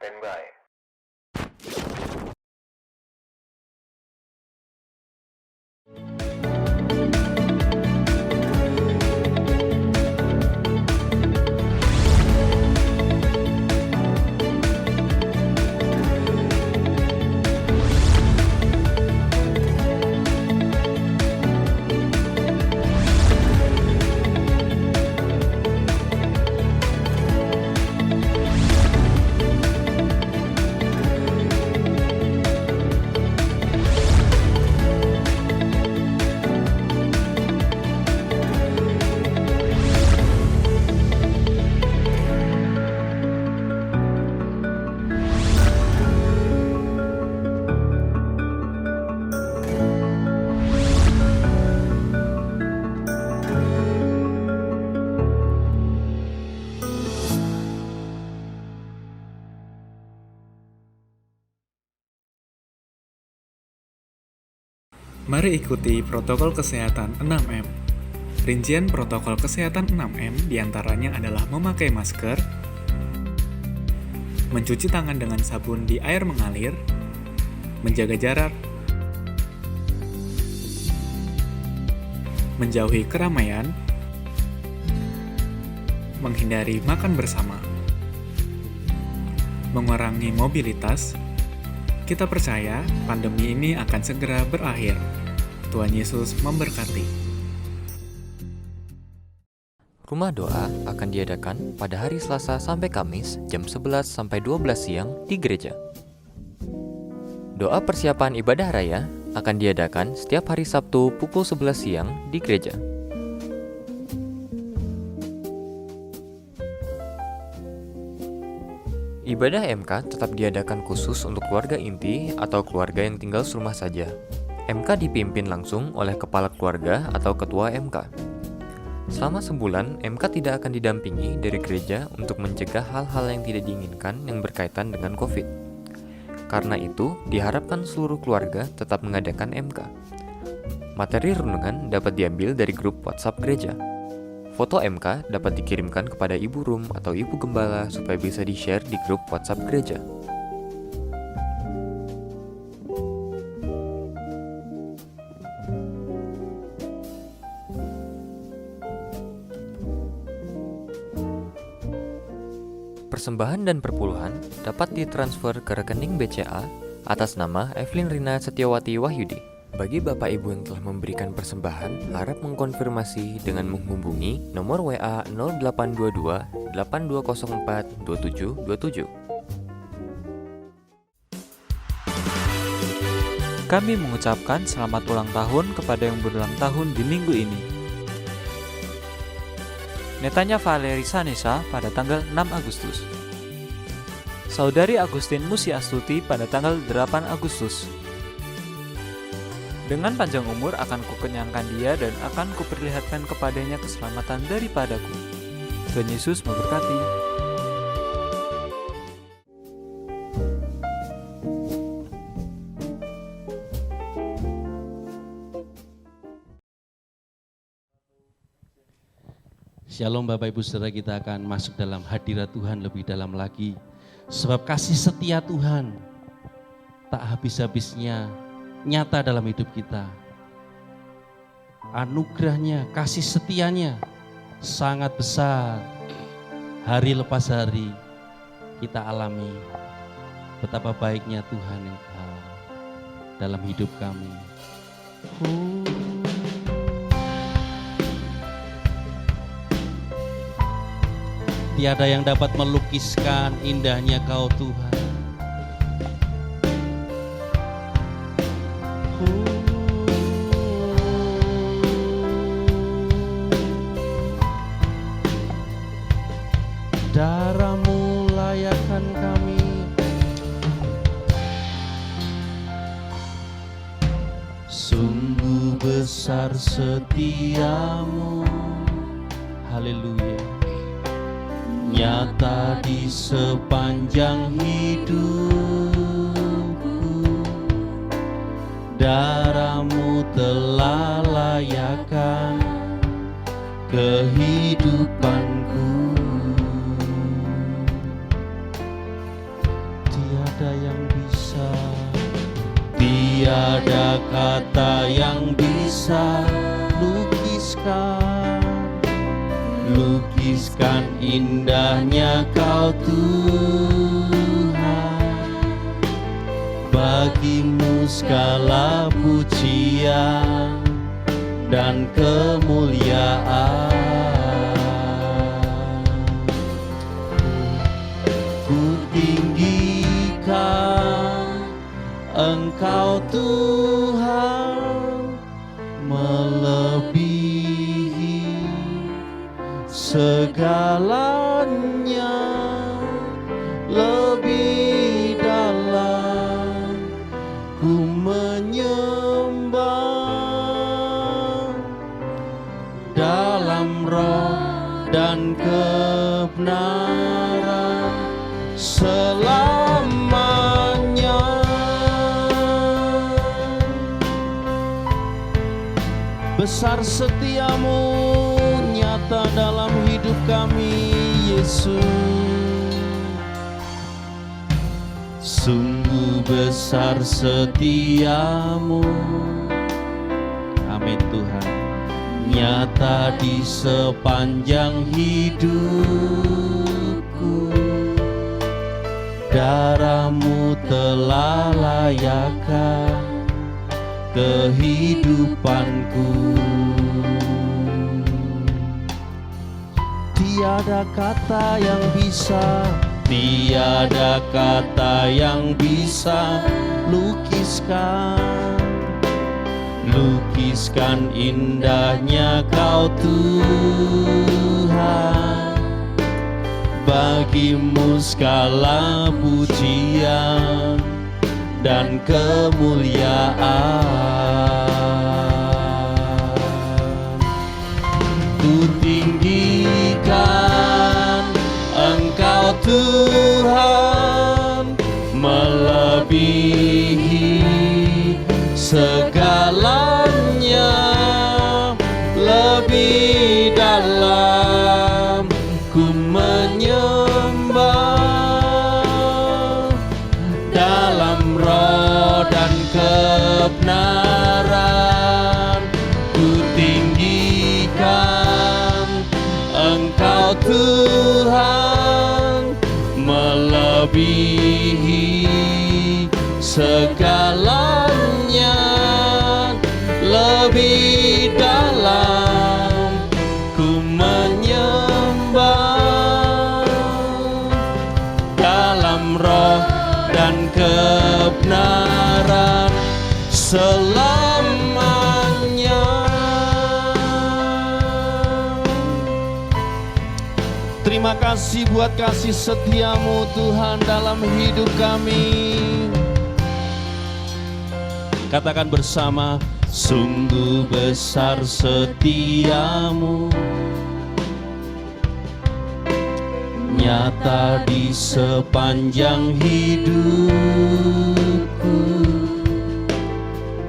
Standby. Mari ikuti protokol kesehatan 6M. Rincian protokol kesehatan 6M diantaranya adalah memakai masker, mencuci tangan dengan sabun di air mengalir, menjaga jarak, menjauhi keramaian, menghindari makan bersama, mengurangi mobilitas. Kita percaya pandemi ini akan segera berakhir. Tuhan Yesus memberkati. Rumah doa akan diadakan pada hari Selasa sampai Kamis jam 11 sampai 12 siang di gereja. Doa persiapan ibadah raya akan diadakan setiap hari Sabtu pukul 11 siang di gereja. Ibadah MK tetap diadakan khusus untuk keluarga inti atau keluarga yang tinggal serumah saja. MK dipimpin langsung oleh kepala keluarga atau ketua MK. Selama sebulan, MK tidak akan didampingi dari gereja untuk mencegah hal-hal yang tidak diinginkan yang berkaitan dengan COVID. Karena itu, diharapkan seluruh keluarga tetap mengadakan MK. Materi renungan dapat diambil dari grup WhatsApp gereja. Foto MK dapat dikirimkan kepada Ibu Rum atau Ibu Gembala supaya bisa di-share di grup WhatsApp gereja. Persembahan dan perpuluhan dapat ditransfer ke rekening BCA atas nama Evelyn Rina Setiawati Wahyudi. Bagi Bapak Ibu yang telah memberikan persembahan, harap mengkonfirmasi dengan menghubungi nomor WA 0822 8204 2727. Kami mengucapkan selamat ulang tahun kepada yang berulang tahun di minggu ini. Netanya Valeri Sanesa pada tanggal 6 Agustus. Saudari Agustin Musi Astuti pada tanggal 8 Agustus. Dengan panjang umur akan kukenyangkan dia dan akan kuperlihatkan kepadanya keselamatan daripadaku. Tuhan Yesus memberkati. Shalom Bapak Ibu Saudara, kita akan masuk dalam hadirat Tuhan lebih dalam lagi. Sebab kasih setia Tuhan tak habis-habisnya nyata dalam hidup kita. Anugerahnya, kasih setianya sangat besar. Hari lepas hari kita alami betapa baiknya Tuhan Engkau dalam hidup kami. Tiada yang dapat melukiskan indahnya Kau Tuhan. Darah-Mu layakkan kami, sungguh besar setiamu, haleluya, nyata di sepanjang hidupku. Darah-Mu telah layakkan kehidupanku. tiada yang bisa, tiada kata yang bisa lukiskan indahnya Kau Tuhan. Bagimu segala pujian dan kemuliaan. Ku tinggikan Engkau Tuhan, melebihi segalanya, lebih dalam ku menyembah dalam roh dan kebenaran selamanya. Besar setiamu nyata dalam hidup kami, Yesus. Sungguh besar setiamu, amin Tuhan, nyata di sepanjang hidupku. Darah-Mu telah layakkan kehidupanku. Tiada kata yang bisa, tiada kata yang bisa lukiskan indahnya Kau Tuhan. Bagimu segala pujian dan kemuliaan. Ku tinggikan Engkau Tuhan, melebihi segalanya, lebih dalam ku menyembah dalam roh dan kebenaran. Ku tinggikan Engkau Tuhan, melebihi segalanya, lebih dalam ku menyembah dalam roh dan kebenaran selamanya. Terima kasih buat kasih setiamu Tuhan dalam hidup kami. Katakan bersama, sungguh besar setiamu, nyata di sepanjang hidupku.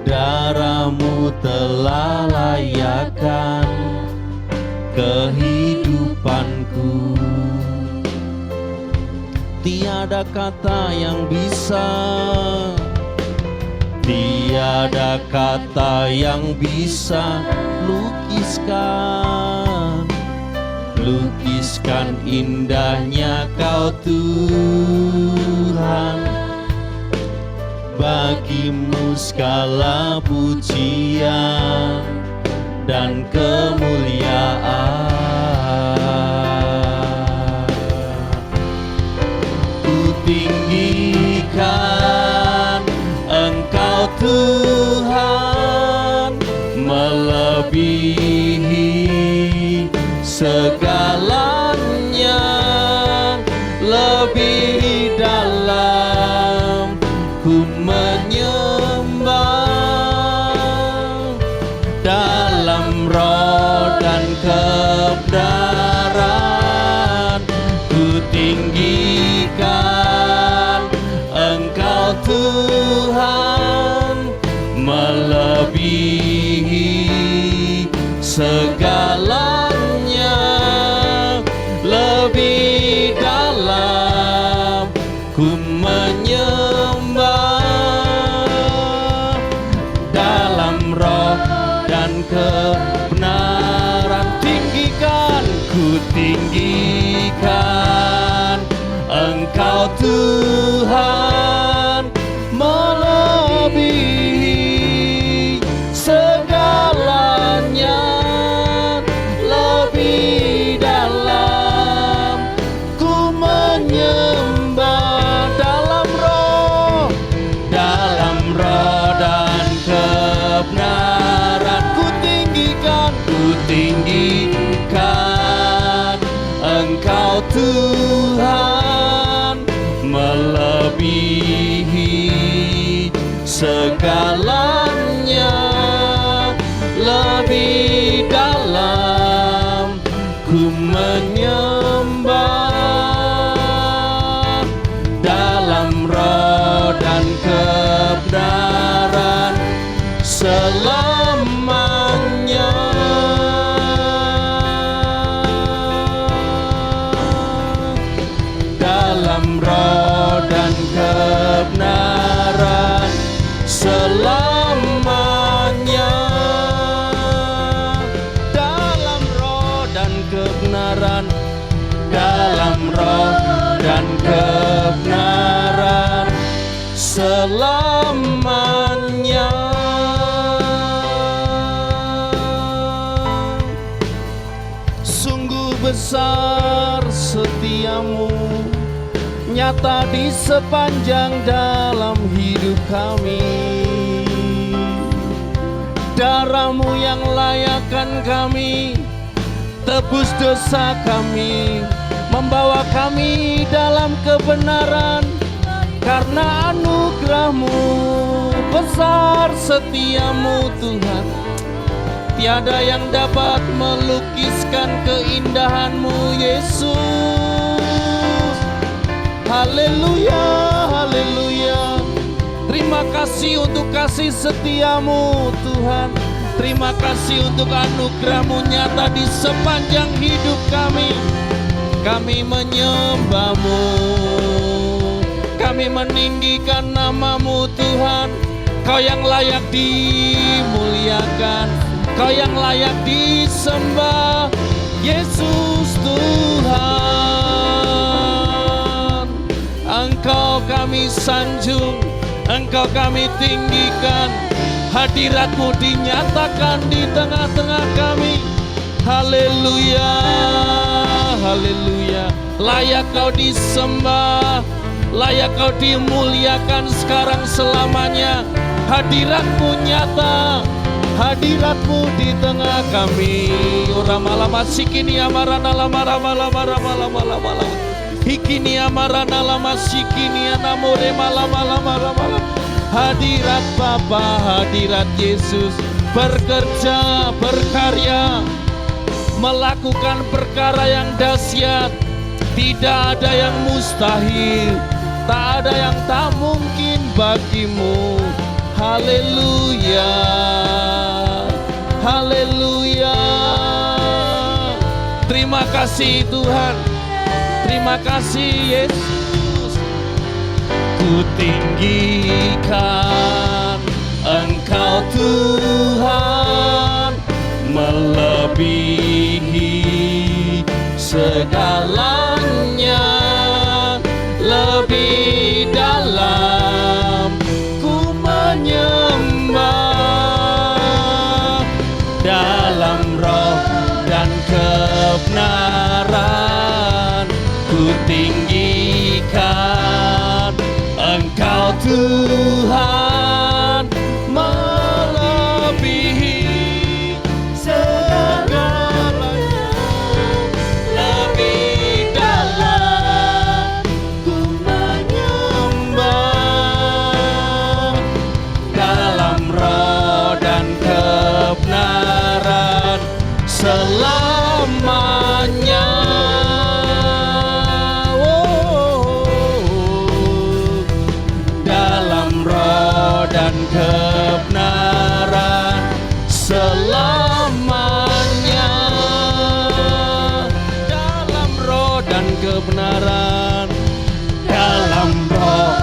Darah-Mu telah layakkan kehidupanku. Tiada kata yang bisa, tiada kata yang bisa lukiskan indahnya Kau Tuhan. Bagimu segala pujian dan kemuliaan. Ku tinggikan Engkau Tuhan, melebihi segalanya, lebih dalam ku menyembah dalam roh dan kebenaran. Ku tinggikan Engkau menyembah dalam roh dan kebenaran. Tinggikan, ku tinggikan Engkau Tuhan, melebihi segalanya, lebih dalam ku menyembah dalam roh dan kebenaran. Ku tinggikan Engkau Tuhan, melebihi segalanya, lebih dalam ku menyembah dalam roh dan kebenaran selamanya. Dalam roh dan kebenaran selamanya. Dalam roh dan kebenaran, dalam roh dan kebenaran selamanya. Sungguh besar setiamu, nyata di sepanjang dalam hidup kami. Darah-Mu yang layakkan kami, tebus dosa kami, membawa kami dalam kebenaran. Karena anugerah-Mu, besar setiamu Tuhan, tiada yang dapat melukiskan keindahan-Mu Yesus. Haleluya, haleluya. Terima kasih untuk kasih setiamu Tuhan. Terima kasih untuk anugerah-Mu nyata di sepanjang hidup kami. Kami menyembah-Mu, kami meninggikan nama-Mu Tuhan. Kau yang layak dimuliakan, Kau yang layak disembah, Yesus Tuhan. Engkau kami sanjung, Engkau kami tinggikan. Hadirat-Mu dinyatakan di tengah-tengah kami. Haleluya, haleluya. Layak Kau disembah, layak Kau dimuliakan sekarang selamanya. Hadirat-Mu nyata, hadirat-Mu di tengah kami. Ora malama sikini amarana lamara malamara malamala hikini amarana lama sikini anamore malamala malamala. Hadirat Bapa, hadirat Yesus bekerja, berkarya, melakukan perkara yang dahsyat. Tidak ada yang mustahil, tak ada yang tak mungkin bagimu. Haleluya, haleluya. Terima kasih Tuhan, terima kasih Yesus. Ku tinggikan Engkau Tuhan, melebihi segalanya, lebih dalam ku menyembah dalam roh dan kebenaran. Ku tinggikan Engkau Tuhan, melebihi segalanya, lebih dalam ku menyembah dalam roh dan kebenaran selamanya. Dan kebenaran selamanya. Dalam roh dan kebenaran, dalam roh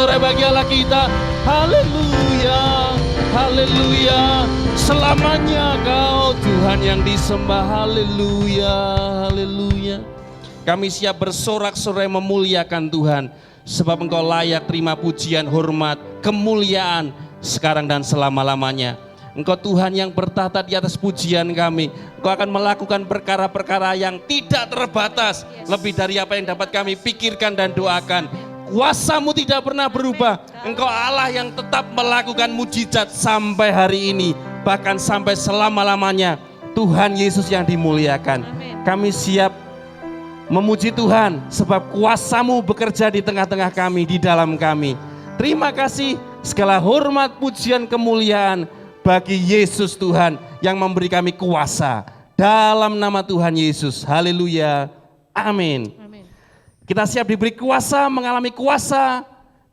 bersorak bagi Allah kita. Haleluya, haleluya. Selamanya Kau Tuhan yang disembah. Haleluya, haleluya. Kami siap bersorak-sorai memuliakan Tuhan, sebab Engkau layak terima pujian, hormat, kemuliaan sekarang dan selama-lamanya. Engkau Tuhan yang bertahta di atas pujian kami. Engkau akan melakukan perkara-perkara yang tidak terbatas, lebih dari apa yang dapat kami pikirkan dan doakan. Kuasa-Mu tidak pernah berubah. Engkau Allah yang tetap melakukan mujizat sampai hari ini, bahkan sampai selama-lamanya. Tuhan Yesus yang dimuliakan. Kami siap memuji Tuhan, sebab kuasa-Mu bekerja di tengah-tengah kami, di dalam kami. Terima kasih, segala hormat, pujian, kemuliaan bagi Yesus Tuhan yang memberi kami kuasa. Dalam nama Tuhan Yesus, haleluya, amin. Kita siap diberi kuasa, mengalami kuasa,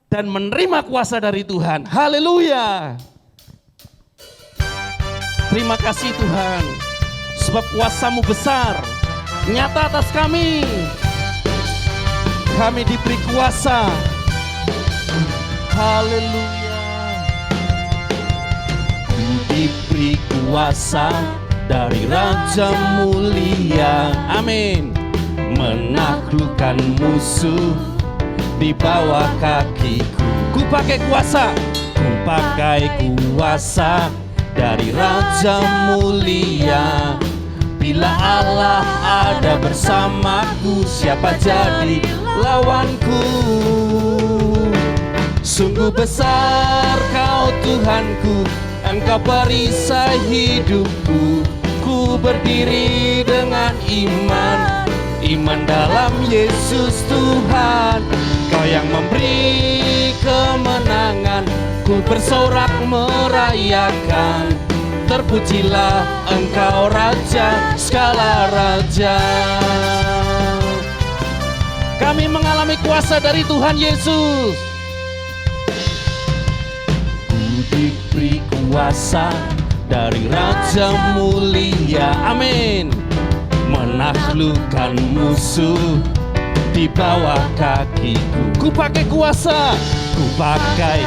dan menerima kuasa dari Tuhan. Haleluya. Terima kasih Tuhan, sebab kuasa-Mu besar, nyata atas kami. Kami diberi kuasa. Haleluya. Diberi kuasa dari Raja Mulia. Amin. Menaklukkan musuh di bawah kakiku. Ku pakai kuasa. Ku pakai kuasa dari Raja Mulia. Bila Allah ada bersamaku, siapa jadi lawanku? Sungguh besar Kau Tuhanku, Engkau perisai hidupku. Ku berdiri dengan iman, iman dalam Yesus Tuhan. Kau yang memberi kemenangan, ku bersorak merayakan. Terpujilah Engkau Raja segala raja. Kami mengalami kuasa dari Tuhan Yesus. Diberi kuasa dari Raja Mulia. Amin. Menaklukkan musuh di bawah kakiku. Ku pakai kuasa. Ku pakai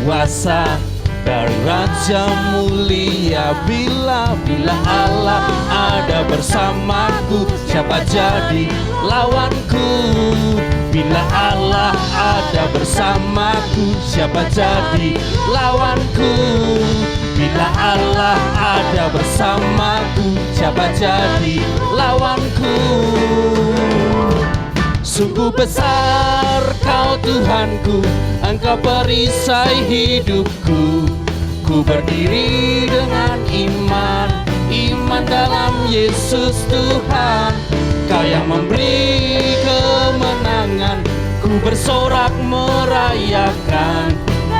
kuasa dari Raja Mulia. Bila Allah ada bersamaku, siapa jadi lawanku? Bila Allah ada bersamaku, siapa jadi lawanku? Bila Allah ada bersamaku, siapa jadi lawanku? Sungguh besar Kau Tuhanku, Engkau perisai hidupku. Ku berdiri dengan iman, iman dalam Yesus Tuhan. Kau yang memberi kemenangan, ku bersorak merayakan.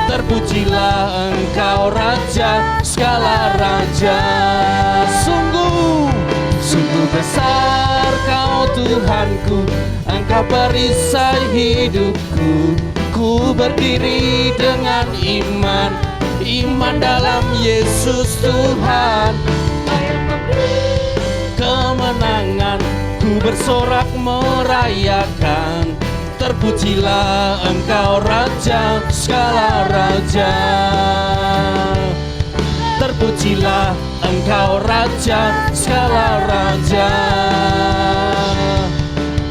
Terpujilah Engkau Raja segala raja. Sungguh besar Kau Tuhanku, Engkau perisai hidupku. Ku berdiri dengan iman, iman dalam Yesus Tuhan. Kemenangan, ku bersorak merayakan. Terpujilah Engkau Raja segala raja. Terpujilah Engkau Raja segala raja.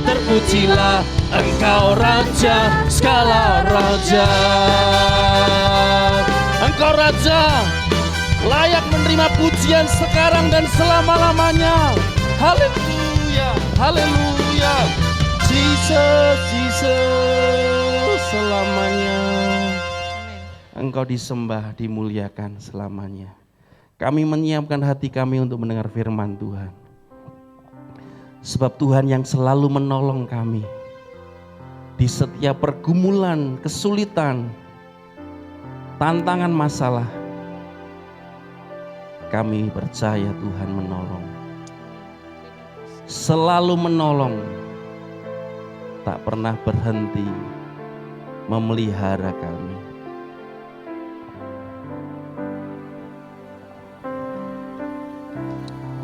Terpujilah Engkau Raja segala raja. Engkau Raja layak menerima pujian sekarang dan selama-lamanya. Haleluya, haleluya. Jesus, Jesus, selamanya Engkau disembah, dimuliakan selamanya. Kami menyiapkan hati kami untuk mendengar firman Tuhan. Sebab Tuhan yang selalu menolong kami di setiap pergumulan, kesulitan, tantangan, masalah. Kami percaya Tuhan menolong, selalu menolong, tak pernah berhenti memelihara kami.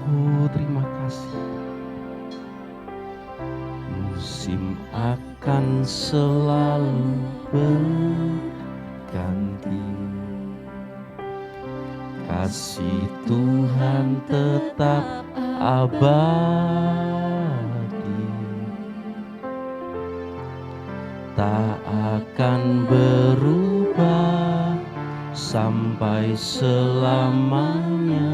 Oh, terima kasih. Musim akan selalu berganti. Kasih Tuhan tetap abadi, tak akan berubah sampai selamanya.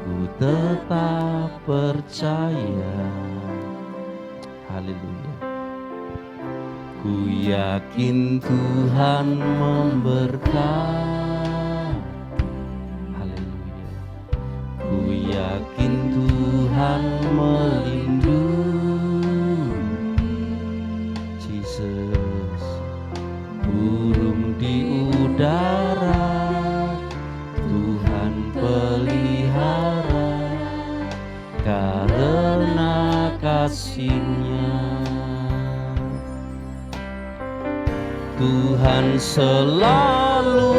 Ku tetap percaya. Haleluya. Ku yakin Tuhan memberkati. Haleluya. Ku yakin Tuhan melindungi. Jesus. Burung di udara Tuhan pelihara, karena kasih-Nya. Tuhan selalu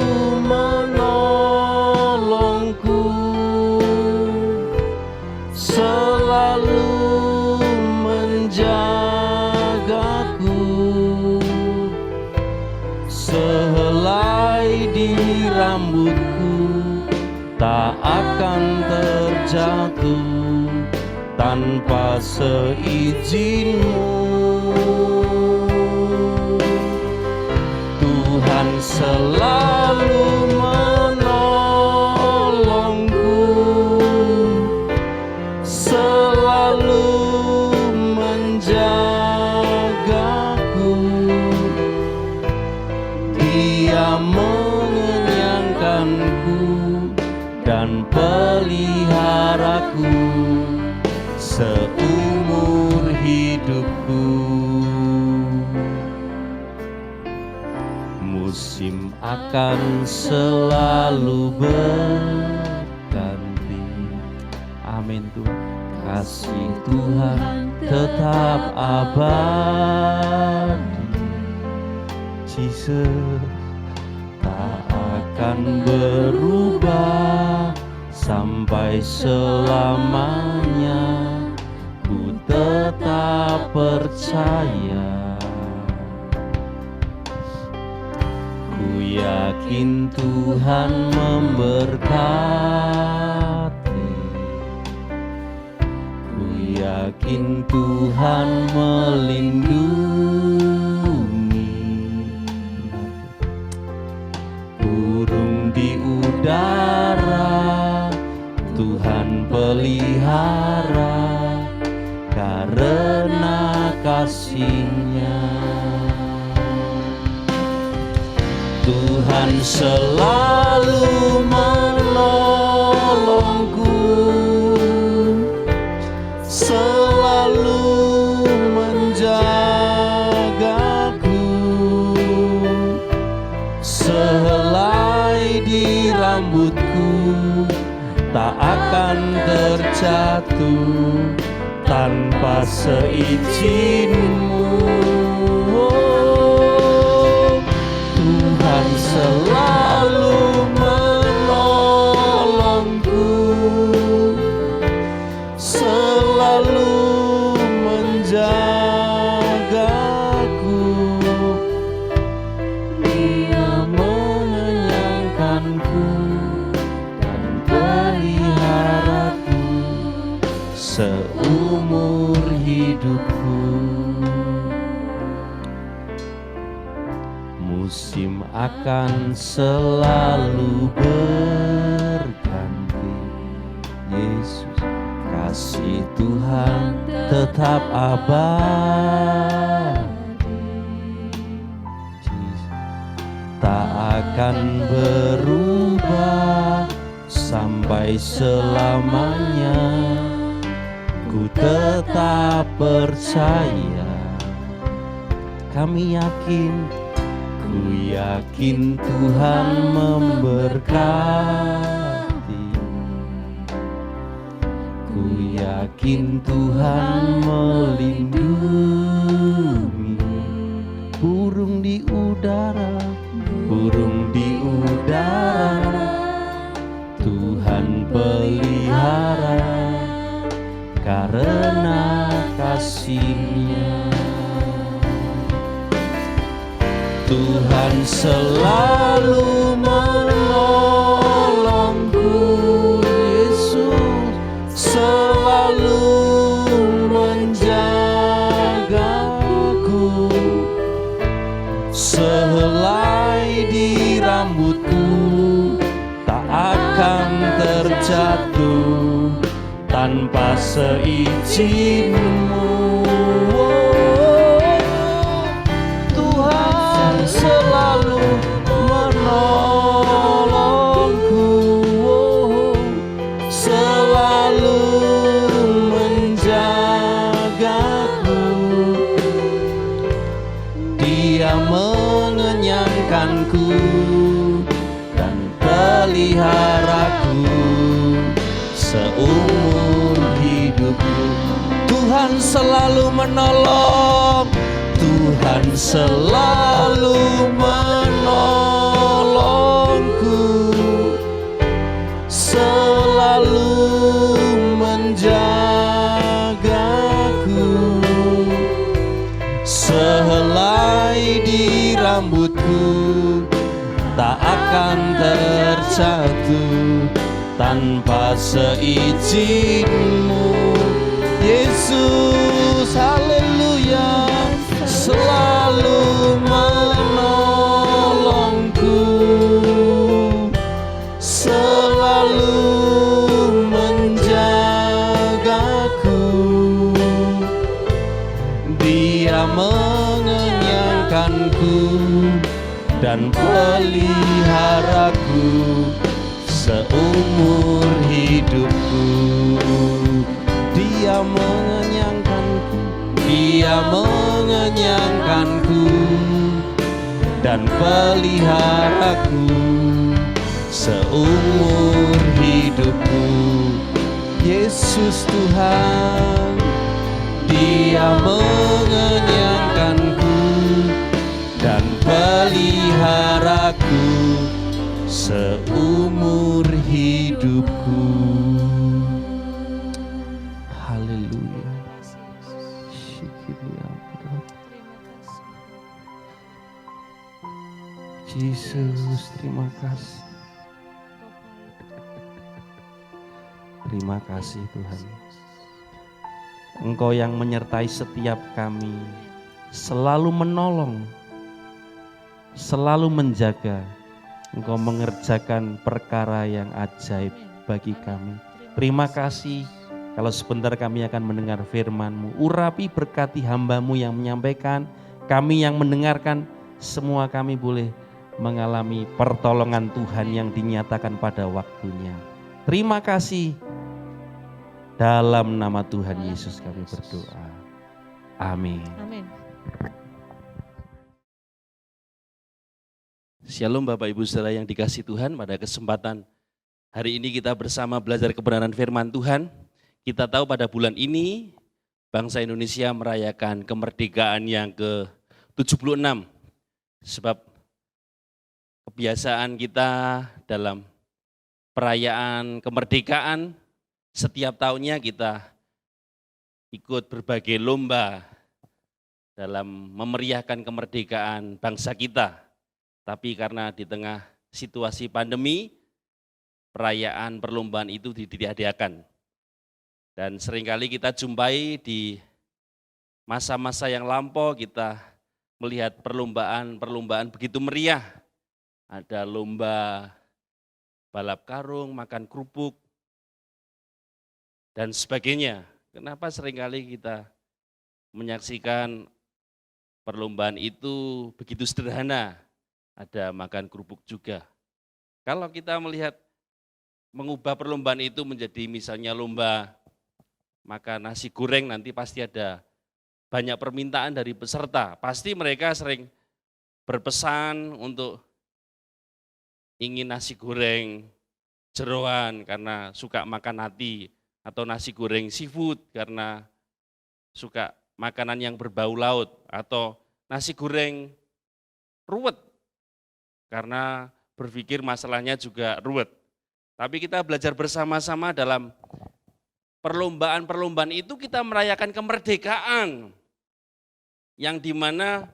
menolongku, selalu menjagaku. Sehelai di rambutku tak akan terjatuh tanpa seizin-Mu. Tuhan selalu menolongku, selalu menjagaku. Dia mengenyangkanku dan peliharaku seumur hidupku. Musim akan selalu berganti. Amin Tuhan. Kasih Tuhan tetap abadi. Jesus, tak akan berubah sampai selamanya. Ku tetap percaya. Ku yakin Tuhan memberkati. Ku yakin Tuhan melindungi. Burung di udara Tuhan pelihara, karena kasih-Nya. Tuhan selalu menolongku, selalu menjagaku. Sehelai di rambutku tak akan terjatuh tanpa seizin-Mu. Tuhan selalu menolongku, selalu menjagaku. Dia mengenyangkanku dan peliharaku seumur hidupku. Musim akan selalu berganti. Yesus, kasih Tuhan tetap abadi. Jesus, tak akan berubah sampai selamanya. Ku tetap percaya. Kami yakin, ku yakin Tuhan memberkati. Ku yakin Tuhan melindungi. Burung di udara, burung di udara Tuhan pelihara, karena kasih-Nya. Tuhan selalu menolongku, Yesus selalu menjagaku. Sehelai di rambutku tak akan terjatuh tanpa seizinmu. Tuhan selalu menolongku, selalu menjagaku. Dia mengenyangkanku dan peliharaku seumur hidupku. Tuhan selalu menolong, Tuhan selalu menolongku, selalu menjagaku. Sehelai di rambutku tak akan terjatuh tanpa seizinmu. Yesus, haleluya, selalu menolongku, selalu menjagaku. Dia mengenyangkanku dan peliharaku seumur hidupku. Dia mengenyangkanku, Dia mengenyangkanku dan peliharaku seumur hidupku. Yesus Tuhan, Dia mengenyangkanku dan peliharaku seumur hidupku. Haleluya. Yesus, terima kasih. Terima kasih Tuhan. Engkau yang menyertai setiap kami, selalu menolong, selalu menjaga. Engkau mengerjakan perkara yang ajaib bagi kami. Terima kasih. Kalau sebentar kami akan mendengar firman-Mu, urapi berkati hamba-Mu yang menyampaikan, kami yang mendengarkan, semua kami boleh mengalami pertolongan Tuhan yang dinyatakan pada waktunya. Terima kasih. Dalam nama Tuhan Yesus kami berdoa. Amin. Amin. Shalom Bapak Ibu Saudara yang dikasihi Tuhan, pada kesempatan hari ini kita bersama belajar kebenaran firman Tuhan. Kita tahu pada bulan ini bangsa Indonesia merayakan kemerdekaan yang ke-76. Sebab kebiasaan kita dalam perayaan kemerdekaan, setiap tahunnya kita ikut berbagai lomba dalam memeriahkan kemerdekaan bangsa kita. Tapi karena di tengah situasi pandemi, perayaan perlombaan itu ditiadakan. Dan seringkali kita jumpai di masa-masa yang lampau kita melihat perlombaan begitu meriah. Ada lomba balap karung, makan kerupuk, dan sebagainya. Kenapa seringkali kita menyaksikan perlombaan itu begitu sederhana? Ada makan kerupuk juga. Kalau kita melihat mengubah perlombaan itu menjadi misalnya lomba makan nasi goreng, nanti pasti ada banyak permintaan dari peserta. Pasti mereka sering berpesan untuk ingin nasi goreng jeroan karena suka makan hati, atau nasi goreng seafood karena suka makanan yang berbau laut, atau nasi goreng ruwet karena berpikir masalahnya juga ruwet. Tapi kita belajar bersama-sama dalam perlombaan-perlombaan itu kita merayakan kemerdekaan yang dimana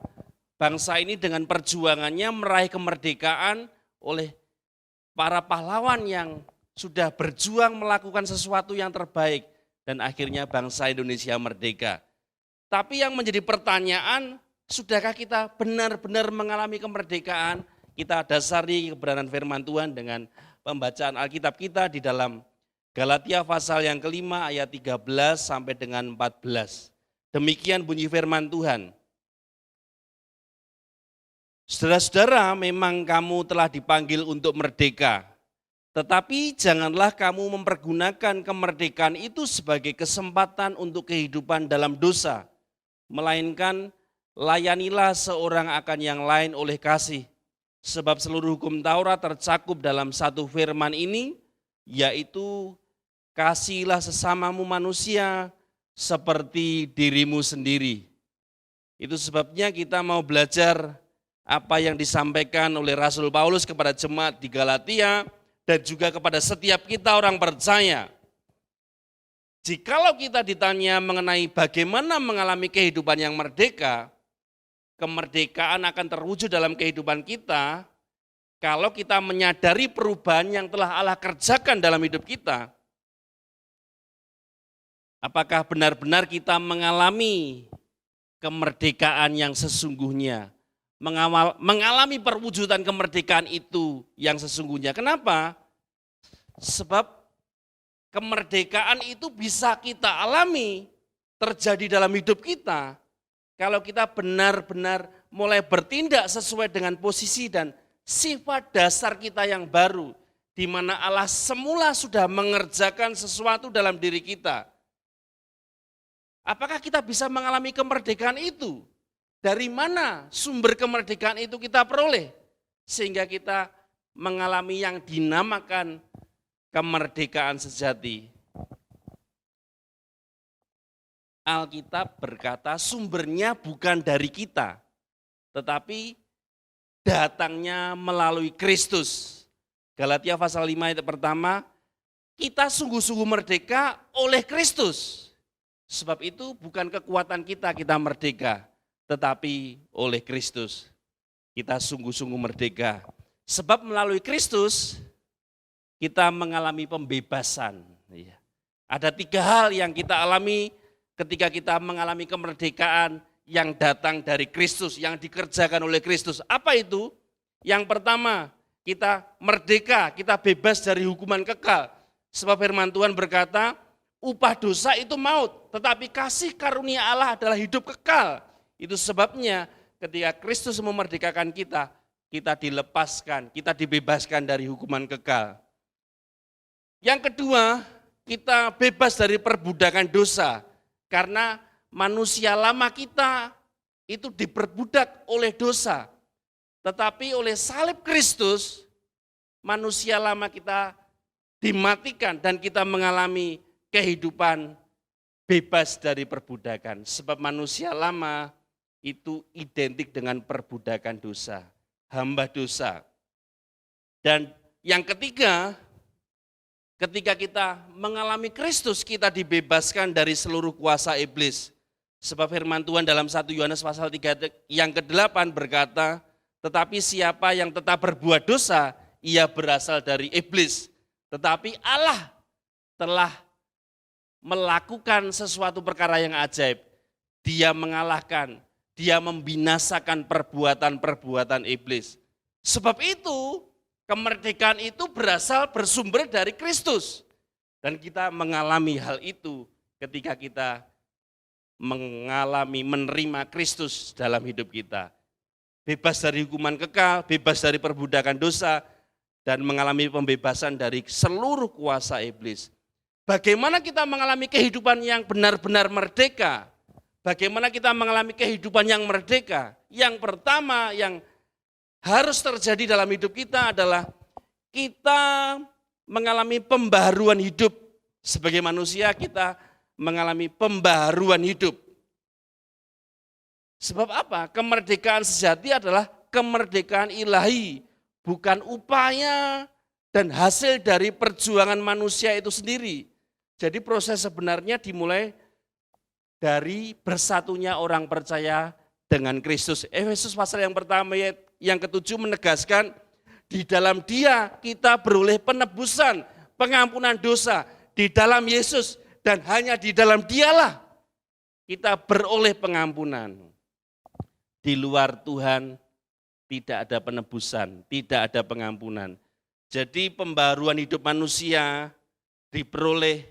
bangsa ini dengan perjuangannya meraih kemerdekaan oleh para pahlawan yang sudah berjuang melakukan sesuatu yang terbaik dan akhirnya bangsa Indonesia merdeka. Tapi yang menjadi pertanyaan, sudahkah kita benar-benar mengalami kemerdekaan? Kita dasari kebenaran firman Tuhan dengan pembacaan Alkitab kita di dalam Galatia pasal yang kelima ayat 13 sampai dengan 14. Demikian bunyi firman Tuhan. Saudara-saudara, memang kamu telah dipanggil untuk merdeka, tetapi janganlah kamu mempergunakan kemerdekaan itu sebagai kesempatan untuk kehidupan dalam dosa, melainkan layanilah seorang akan yang lain oleh kasih. Sebab seluruh hukum Taurat tercakup dalam satu firman ini, yaitu kasihilah sesamamu manusia seperti dirimu sendiri. Itu sebabnya kita mau belajar apa yang disampaikan oleh Rasul Paulus kepada jemaat di Galatia dan juga kepada setiap kita orang percaya. Jikalau kita ditanya mengenai bagaimana mengalami kehidupan yang merdeka, kemerdekaan akan terwujud dalam kehidupan kita kalau kita menyadari perubahan yang telah Allah kerjakan dalam hidup kita. Apakah benar-benar kita mengalami kemerdekaan yang sesungguhnya? Mengalami perwujudan kemerdekaan itu yang sesungguhnya. Kenapa? Sebab kemerdekaan itu bisa kita alami terjadi dalam hidup kita kalau kita benar-benar mulai bertindak sesuai dengan posisi dan sifat dasar kita yang baru, di mana Allah semula sudah mengerjakan sesuatu dalam diri kita. Apakah kita bisa mengalami kemerdekaan itu? Dari mana sumber kemerdekaan itu kita peroleh? Sehingga kita mengalami yang dinamakan kemerdekaan sejati. Alkitab berkata sumbernya bukan dari kita, tetapi datangnya melalui Kristus. Galatia pasal 5 ayat pertama, kita sungguh-sungguh merdeka oleh Kristus. Sebab itu bukan kekuatan kita merdeka, tetapi oleh Kristus. Kita sungguh-sungguh merdeka. Sebab melalui Kristus kita mengalami pembebasan. Ada 3 hal yang kita alami ketika kita mengalami kemerdekaan yang datang dari Kristus, yang dikerjakan oleh Kristus. Apa itu? Yang pertama, kita merdeka, kita bebas dari hukuman kekal. Sebab firman Tuhan berkata, upah dosa itu maut, tetapi kasih karunia Allah adalah hidup kekal. Itu sebabnya ketika Kristus memerdekakan kita, kita dilepaskan, kita dibebaskan dari hukuman kekal. Yang kedua, kita bebas dari perbudakan dosa, karena manusia lama kita itu diperbudak oleh dosa. Tetapi oleh salib Kristus, manusia lama kita dimatikan dan kita mengalami kehidupan bebas dari perbudakan. Sebab manusia lama itu identik dengan perbudakan dosa, hamba dosa. Dan yang ketiga, ketika kita mengalami Kristus, kita dibebaskan dari seluruh kuasa iblis. Sebab firman Tuhan dalam 1 Yohanes pasal 3 yang ke-8 berkata, tetapi siapa yang tetap berbuat dosa, ia berasal dari iblis. Tetapi Allah telah melakukan sesuatu perkara yang ajaib. Dia mengalahkan, dia membinasakan perbuatan-perbuatan iblis. Sebab itu, kemerdekaan itu bersumber dari Kristus. Dan kita mengalami hal itu ketika kita menerima Kristus dalam hidup kita. Bebas dari hukuman kekal, bebas dari perbudakan dosa, dan mengalami pembebasan dari seluruh kuasa iblis. Bagaimana kita mengalami kehidupan yang benar-benar merdeka? Bagaimana kita mengalami kehidupan yang merdeka? Yang pertama yang harus terjadi dalam hidup kita adalah kita mengalami pembaharuan hidup. Sebagai manusia kita mengalami pembaharuan hidup. Sebab apa? Kemerdekaan sejati adalah kemerdekaan ilahi, bukan upaya dan hasil dari perjuangan manusia itu sendiri. Jadi proses sebenarnya dimulai dari bersatunya orang percaya dengan Kristus. Efesus pasal yang pertama ayat yang ke-7 menegaskan di dalam Dia kita beroleh penebusan, pengampunan dosa di dalam Yesus, dan hanya di dalam Dialah kita beroleh pengampunan. Di luar Tuhan tidak ada penebusan, tidak ada pengampunan. Jadi pembaruan hidup manusia diperoleh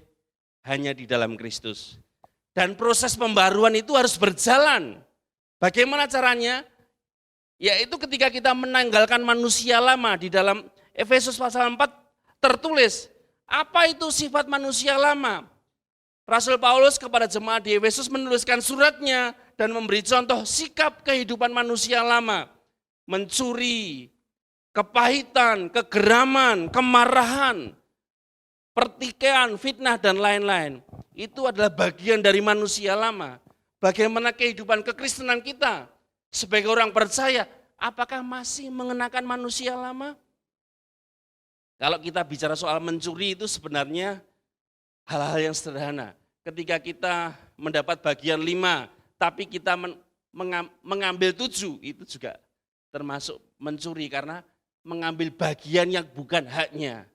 hanya di dalam Kristus. Dan proses pembaruan itu harus berjalan. Bagaimana caranya? Yaitu ketika kita menanggalkan manusia lama. Di dalam Efesus pasal 4 tertulis, apa itu sifat manusia lama? Rasul Paulus kepada jemaat di Efesus menuliskan suratnya dan memberi contoh sikap kehidupan manusia lama. Mencuri, kepahitan, kegeraman, kemarahan, pertikaian, fitnah, dan lain-lain. Itu adalah bagian dari manusia lama. Bagaimana kehidupan kekristenan kita sebagai orang percaya, apakah masih mengenakan manusia lama? Kalau kita bicara soal mencuri itu sebenarnya hal-hal yang sederhana. Ketika kita mendapat bagian 5, tapi kita mengambil 7, itu juga termasuk mencuri karena mengambil bagian yang bukan haknya.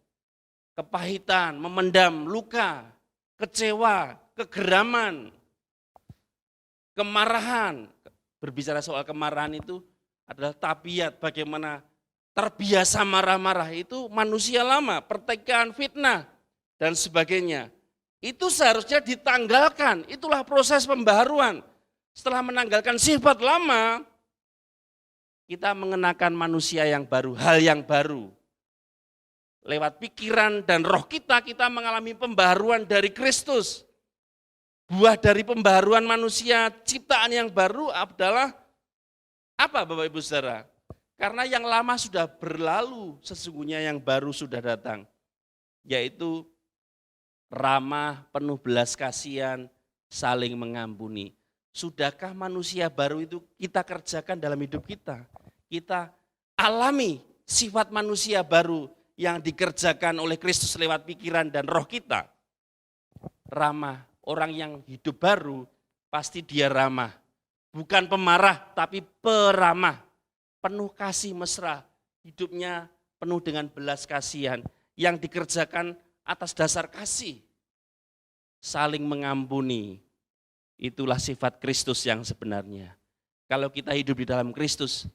Kepahitan, memendam luka, kecewa, kegeraman, kemarahan. Berbicara soal kemarahan itu adalah tabiat bagaimana terbiasa marah-marah itu manusia lama, pertikaian, fitnah, dan sebagainya. Itu seharusnya ditanggalkan, itulah proses pembaharuan. Setelah menanggalkan sifat lama, kita mengenakan manusia yang baru, hal yang baru. Lewat pikiran dan roh kita mengalami pembaharuan dari Kristus. Buah dari pembaharuan manusia, ciptaan yang baru adalah apa Bapak Ibu Saudara? Karena yang lama sudah berlalu, sesungguhnya yang baru sudah datang. Yaitu ramah, penuh belas kasihan, saling mengampuni. Sudahkah manusia baru itu kita kerjakan dalam hidup kita? Kita alami sifat manusia baru yang dikerjakan oleh Kristus lewat pikiran dan roh kita. Ramah, orang yang hidup baru pasti dia ramah. Bukan pemarah tapi peramah. Penuh kasih mesra, hidupnya penuh dengan belas kasihan. Yang dikerjakan atas dasar kasih. Saling mengampuni. Itulah sifat Kristus yang sebenarnya. Kalau kita hidup di dalam Kristus,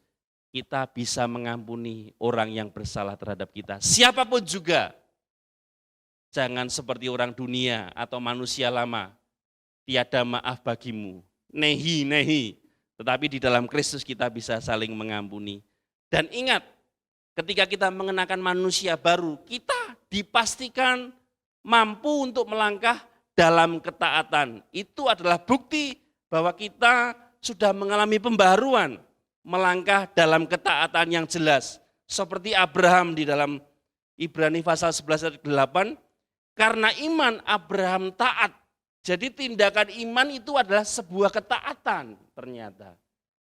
kita bisa mengampuni orang yang bersalah terhadap kita. Siapapun juga. Jangan seperti orang dunia atau manusia lama. Tiada maaf bagimu. Nehi, nehi. Tetapi di dalam Kristus kita bisa saling mengampuni. Dan ingat, ketika kita mengenakan manusia baru, kita dipastikan mampu untuk melangkah dalam ketaatan. Itu adalah bukti bahwa kita sudah mengalami pembaharuan. Melangkah dalam ketaatan yang jelas. Seperti Abraham di dalam Ibrani pasal 11 ayat 8. Karena iman Abraham taat. Jadi tindakan iman itu adalah sebuah ketaatan ternyata.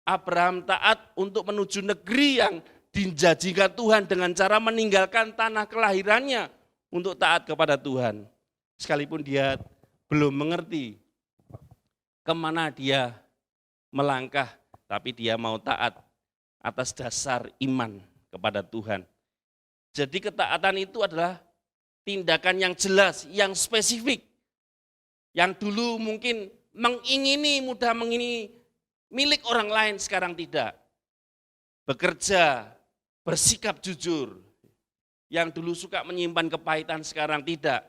Abraham taat untuk menuju negeri yang dijanjikan Tuhan dengan cara meninggalkan tanah kelahirannya untuk taat kepada Tuhan. Sekalipun dia belum mengerti kemana dia melangkah, tapi dia mau taat atas dasar iman kepada Tuhan. Jadi ketaatan itu adalah tindakan yang jelas, yang spesifik. Yang dulu mungkin mudah mengingini milik orang lain, sekarang tidak. Bekerja, bersikap jujur. Yang dulu suka menyimpan kepahitan, sekarang tidak.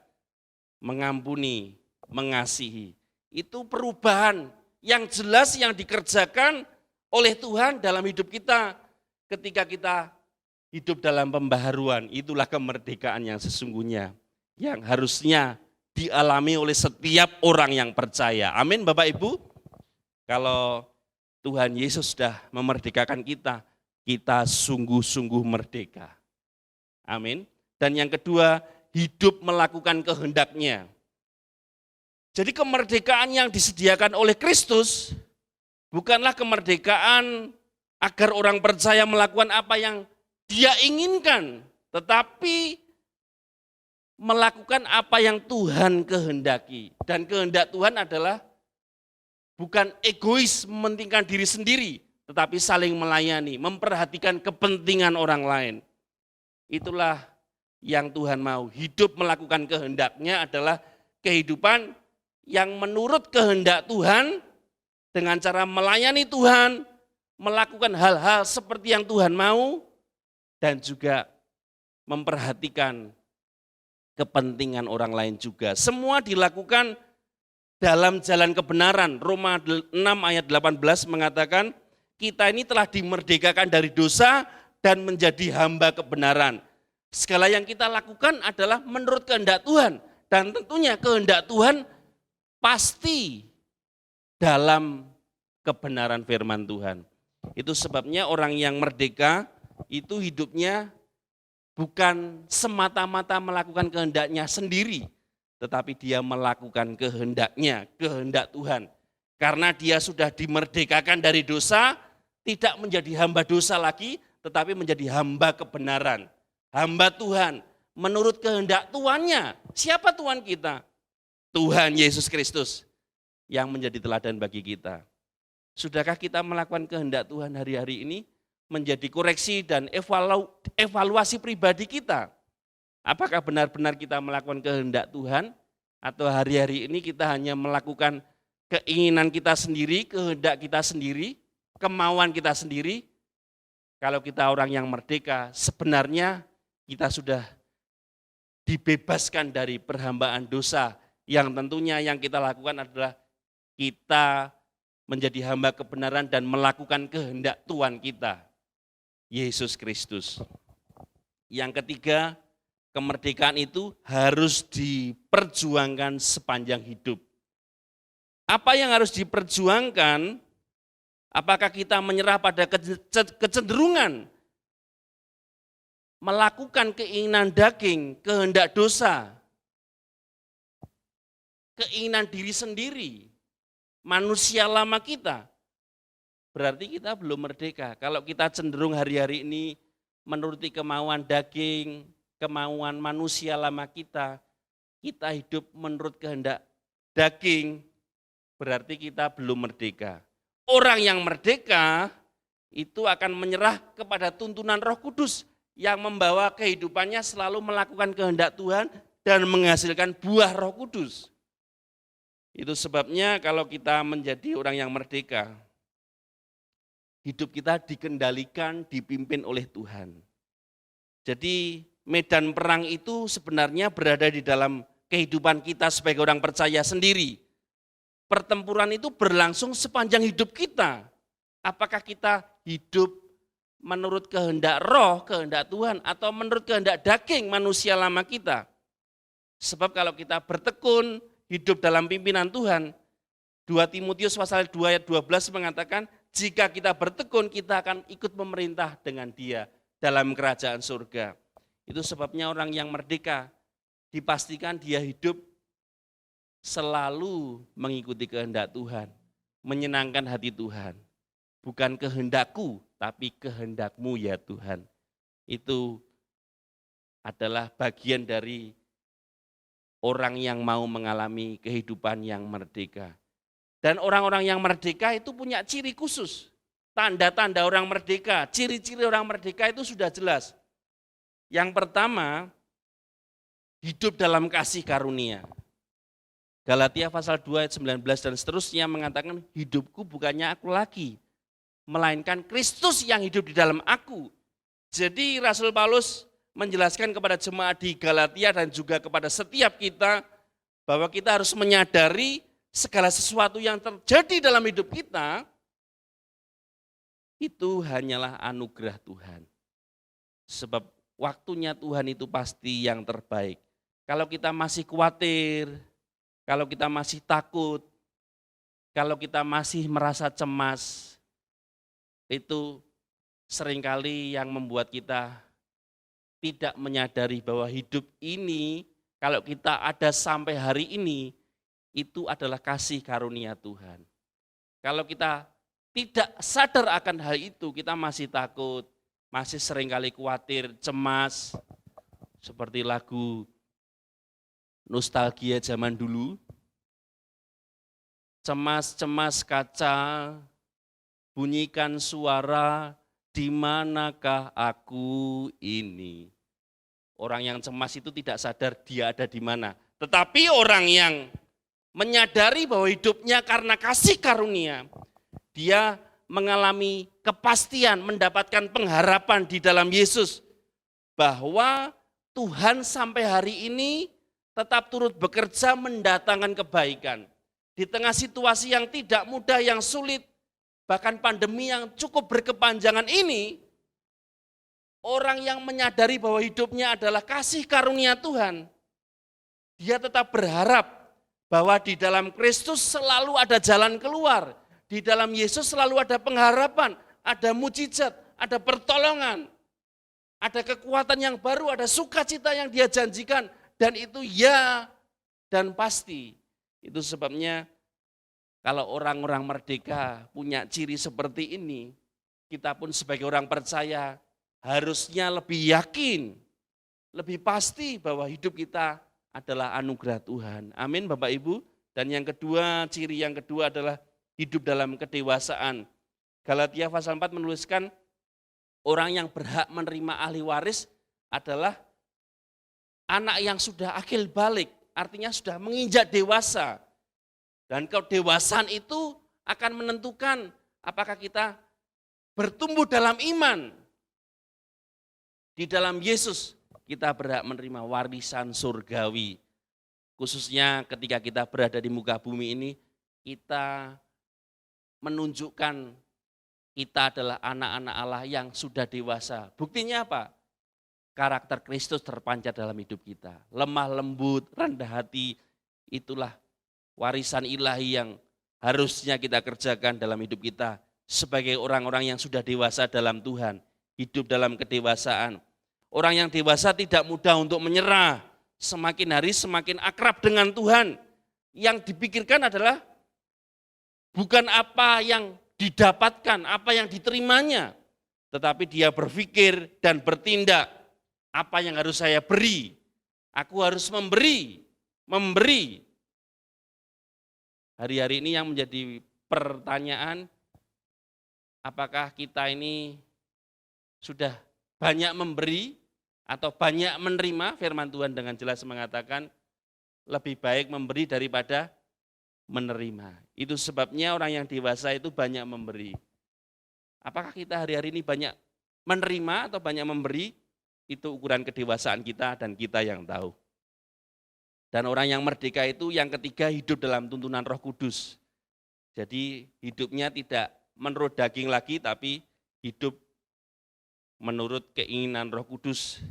Mengampuni, mengasihi. Itu perubahan yang jelas yang dikerjakan oleh Tuhan dalam hidup kita. Ketika kita hidup dalam pembaharuan, itulah kemerdekaan yang sesungguhnya. Yang harusnya dialami oleh setiap orang yang percaya. Amin Bapak Ibu. Kalau Tuhan Yesus sudah memerdekakan kita, kita sungguh-sungguh merdeka. Amin. Dan yang kedua, hidup melakukan kehendaknya. Jadi kemerdekaan yang disediakan oleh Kristus bukanlah kemerdekaan agar orang percaya melakukan apa yang dia inginkan, tetapi melakukan apa yang Tuhan kehendaki. Dan kehendak Tuhan adalah bukan egois mementingkan diri sendiri, tetapi saling melayani, memperhatikan kepentingan orang lain. Itulah yang Tuhan mau. Hidup melakukan kehendaknya adalah kehidupan yang menurut kehendak Tuhan dengan cara melayani Tuhan, melakukan hal-hal seperti yang Tuhan mau, dan juga memperhatikan kepentingan orang lain juga. Semua dilakukan dalam jalan kebenaran. Roma 6 ayat 18 mengatakan, kita ini telah dimerdekakan dari dosa dan menjadi hamba kebenaran. Segala yang kita lakukan adalah menurut kehendak Tuhan. Dan tentunya kehendak Tuhan pasti dalam kebenaran firman Tuhan. Itu sebabnya orang yang merdeka itu hidupnya bukan semata-mata melakukan kehendaknya sendiri, tetapi dia melakukan kehendaknya, kehendak Tuhan. Karena dia sudah dimerdekakan dari dosa, tidak menjadi hamba dosa lagi, tetapi menjadi hamba kebenaran. Hamba Tuhan, menurut kehendak Tuannya. Siapa Tuhan kita? Tuhan Yesus Kristus yang menjadi teladan bagi kita. Sudahkah kita melakukan kehendak Tuhan hari-hari ini? Menjadi koreksi dan evaluasi pribadi kita. Apakah benar-benar kita melakukan kehendak Tuhan? Atau hari-hari ini kita hanya melakukan keinginan kita sendiri, kehendak kita sendiri, kemauan kita sendiri? Kalau kita orang yang merdeka, sebenarnya kita sudah dibebaskan dari perhambaan dosa. Yang tentunya yang kita lakukan adalah kita menjadi hamba kebenaran dan melakukan kehendak Tuhan kita, Yesus Kristus. Yang ketiga, kemerdekaan itu harus diperjuangkan sepanjang hidup. Apa yang harus diperjuangkan? Apakah kita menyerah pada kecenderungan melakukan keinginan daging, kehendak dosa, keinginan diri sendiri, manusia lama kita? Berarti kita belum merdeka. Kalau kita cenderung hari-hari ini menuruti kemauan daging, kemauan manusia lama kita hidup menurut kehendak daging, berarti kita belum merdeka. Orang yang merdeka itu akan menyerah kepada tuntunan Roh Kudus yang membawa kehidupannya selalu melakukan kehendak Tuhan dan menghasilkan buah Roh Kudus. Itu sebabnya kalau kita menjadi orang yang merdeka, hidup kita dikendalikan, dipimpin oleh Tuhan. Jadi medan perang itu sebenarnya berada di dalam kehidupan kita sebagai orang percaya sendiri. Pertempuran itu berlangsung sepanjang hidup kita. Apakah kita hidup menurut kehendak roh, kehendak Tuhan, atau menurut kehendak daging manusia lama kita? Sebab kalau kita bertekun, hidup dalam pimpinan Tuhan, 2 Timotius pasal 2 ayat 12 mengatakan, jika kita bertekun, kita akan ikut memerintah dengan Dia dalam kerajaan surga. Itu sebabnya orang yang merdeka, dipastikan dia hidup selalu mengikuti kehendak Tuhan, menyenangkan hati Tuhan. Bukan kehendakku, tapi kehendakmu ya Tuhan. Itu adalah bagian dari orang yang mau mengalami kehidupan yang merdeka. Dan orang-orang yang merdeka itu punya ciri khusus. Tanda-tanda orang merdeka, ciri-ciri orang merdeka itu sudah jelas. Yang pertama, hidup dalam kasih karunia. Galatia pasal 2 ayat 19 dan seterusnya mengatakan, hidupku bukannya aku lagi, melainkan Kristus yang hidup di dalam aku. Jadi Rasul Paulus menjelaskan kepada jemaat di Galatia dan juga kepada setiap kita, bahwa kita harus menyadari segala sesuatu yang terjadi dalam hidup kita, itu hanyalah anugerah Tuhan. Sebab waktunya Tuhan itu pasti yang terbaik. Kalau kita masih khawatir, kalau kita masih takut, kalau kita masih merasa cemas, itu seringkali yang membuat kita tidak menyadari bahwa hidup ini, kalau kita ada sampai hari ini, itu adalah kasih karunia Tuhan. Kalau kita tidak sadar akan hal itu, kita masih takut, masih seringkali khawatir, cemas, seperti lagu nostalgia zaman dulu. cemas-cemas kaca, bunyikan suara, di manakah aku ini? Orang yang cemas itu tidak sadar dia ada di mana. Tetapi orang yang menyadari bahwa hidupnya karena kasih karunia, dia mengalami kepastian, mendapatkan pengharapan di dalam Yesus, bahwa Tuhan sampai hari ini tetap turut bekerja mendatangkan kebaikan. Di tengah situasi yang tidak mudah, yang sulit, bahkan pandemi yang cukup berkepanjangan ini, orang yang menyadari bahwa hidupnya adalah kasih karunia Tuhan, dia tetap berharap bahwa di dalam Kristus selalu ada jalan keluar. Di dalam Yesus selalu ada pengharapan, ada mujizat, ada pertolongan, ada kekuatan yang baru, ada sukacita yang dia janjikan. Dan itu ya dan pasti. Itu sebabnya kalau orang-orang merdeka punya ciri seperti ini, kita pun sebagai orang percaya harusnya lebih yakin, lebih pasti bahwa hidup kita adalah anugerah Tuhan. Amin Bapak Ibu. Dan yang kedua, ciri yang kedua adalah hidup dalam kedewasaan. Galatia pasal 4 menuliskan orang yang berhak menerima ahli waris adalah anak yang sudah akil balik, artinya sudah menginjak dewasa. Dan kedewasaan itu akan menentukan apakah kita bertumbuh dalam iman. Di dalam Yesus kita berhak menerima warisan surgawi. Khususnya ketika kita berada di muka bumi ini, kita menunjukkan kita adalah anak-anak Allah yang sudah dewasa. Buktinya apa? Karakter Kristus terpancar dalam hidup kita. Lemah lembut, rendah hati, itulah warisan ilahi yang harusnya kita kerjakan dalam hidup kita sebagai orang-orang yang sudah dewasa dalam Tuhan, hidup dalam kedewasaan. Orang yang dewasa tidak mudah untuk menyerah, semakin hari semakin akrab dengan Tuhan. Yang dipikirkan adalah bukan apa yang didapatkan, apa yang diterimanya, tetapi dia berpikir dan bertindak, apa yang harus saya beri? Aku harus memberi. Hari-hari ini yang menjadi pertanyaan, apakah kita ini sudah banyak memberi atau banyak menerima? Firman Tuhan dengan jelas mengatakan lebih baik memberi daripada menerima. Itu sebabnya orang yang dewasa itu banyak memberi. Apakah kita hari-hari ini banyak menerima atau banyak memberi? Itu ukuran kedewasaan kita dan kita yang tahu. Dan orang yang merdeka itu yang ketiga hidup dalam tuntunan Roh Kudus. Jadi hidupnya tidak menurut daging lagi, tapi hidup menurut keinginan Roh Kudus